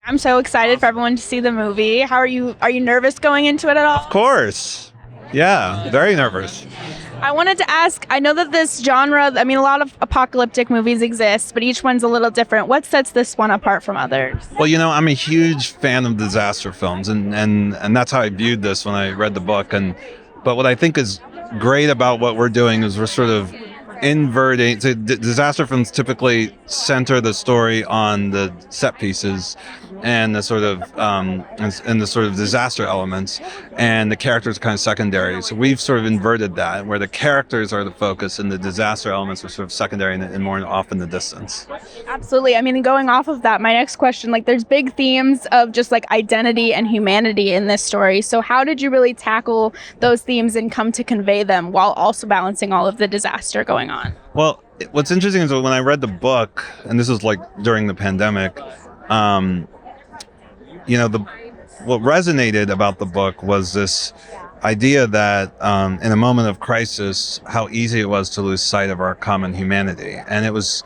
I'm so excited for everyone to see the movie. How are you? Are you nervous going into it at all? Of course. Yeah, very nervous. I wanted to ask, I know that this genre, I mean, a lot of apocalyptic movies exist, but each one's a little different. What sets this one apart from others? Well, I'm a huge fan of disaster films, and that's how I viewed this when I read the book. But what I think is great about what we're doing is we're sort of inverting. So disaster films typically center the story on the set pieces and the sort of and the sort of disaster elements, and the characters are kind of secondary. So we've sort of inverted that, where the characters are the focus and the disaster elements are sort of secondary and more off in the distance. Absolutely. I mean, going off of that, my next question, like there's big themes of just like identity and humanity in this story. So how did you really tackle those themes and come to convey them while also balancing all of the disaster going on? Well, what's interesting is when I read the book, and this was like during the pandemic, what resonated about the book was this idea that in a moment of crisis, how easy it was to lose sight of our common humanity. And it was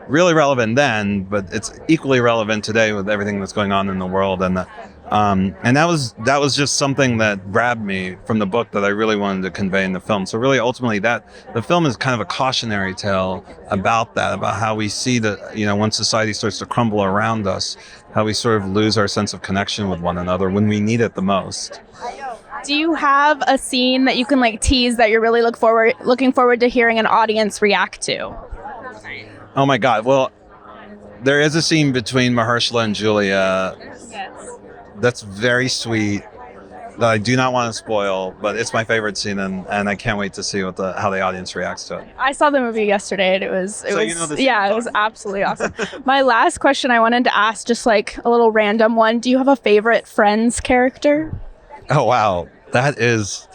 really relevant then, but it's equally relevant today with everything that's going on in the world. And that was just something that grabbed me from the book that I really wanted to convey in the film. So really, ultimately, that the film is kind of a cautionary tale about that, about how we see that, when society starts to crumble around us, how we sort of lose our sense of connection with one another when we need it the most. Do you have a scene that you can like tease that you're really looking forward to hearing an audience react to? Oh my God! Well, there is a scene between Mahershala and Julia that's very sweet, that I do not want to spoil, but it's my favorite scene, and I can't wait to see how the audience reacts to it. I saw the movie yesterday, and it was absolutely awesome. My last question I wanted to ask, just like a little random one, do you have a favorite Friends character? Oh wow, that is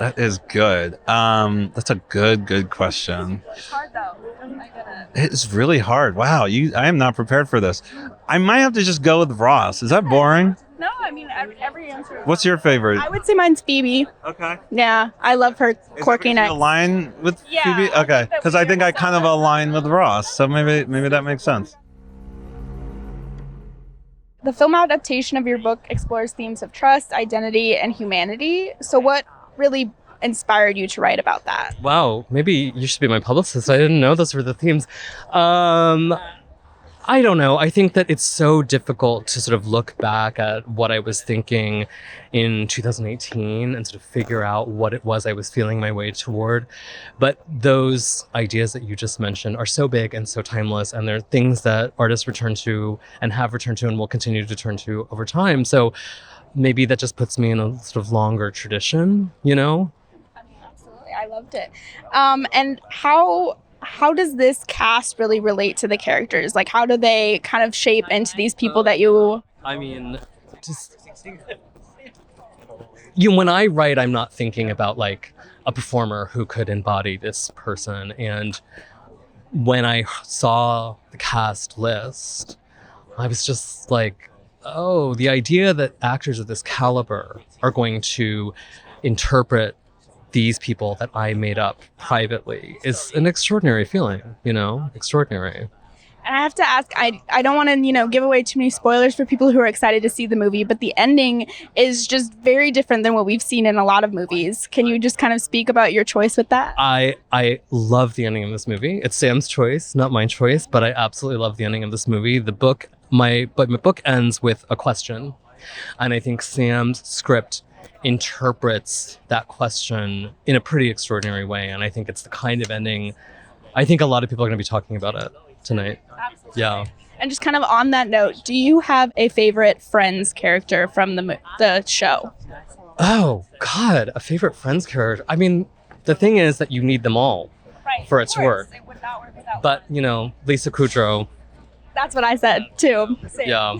good. That's a good question. It's hard though. It's really hard. Wow, I am not prepared for this. I might have to just go with Ross. Is that boring? No, I mean every answer. What's your favorite? I would say mine's Phoebe. Okay. Yeah, I love her quirkiness. Align with Phoebe? Okay, because I think I kind of align with Ross, so maybe that makes sense. The film adaptation of your book explores themes of trust, identity, and humanity. So what really inspired you to write about that? Wow, maybe you should be my publicist. I didn't know those were the themes. I don't know. I think that it's so difficult to sort of look back at what I was thinking in 2018 and sort of figure out what it was I was feeling my way toward. But those ideas that you just mentioned are so big and so timeless, and they're things that artists return to and have returned to and will continue to turn to over time. So maybe that just puts me in a sort of longer tradition, Absolutely. I loved it. And how does this cast really relate to the characters? Like, how do they kind of shape into these people that you... I mean, just... when I write, I'm not thinking about, like, a performer who could embody this person. And when I saw the cast list, I was just like, oh, the idea that actors of this caliber are going to interpret these people that I made up privately is an extraordinary feeling, extraordinary. And I have to ask, I don't want to, give away too many spoilers for people who are excited to see the movie, but the ending is just very different than what we've seen in a lot of movies. Can you just kind of speak about your choice with that? I love the ending of this movie. It's Sam's choice, not my choice, but I absolutely love the ending of this movie. My book ends with a question. And I think Sam's script interprets that question in a pretty extraordinary way, and I think it's the kind of ending I think a lot of people are going to be talking about it tonight. Absolutely. Yeah. And just kind of on that note, do you have a favorite Friends character from the show? Oh God, a favorite Friends character. I mean, the thing is that you need them all for it to work. It would not work without But Lisa Kudrow. That's what I said too. Same. Yeah.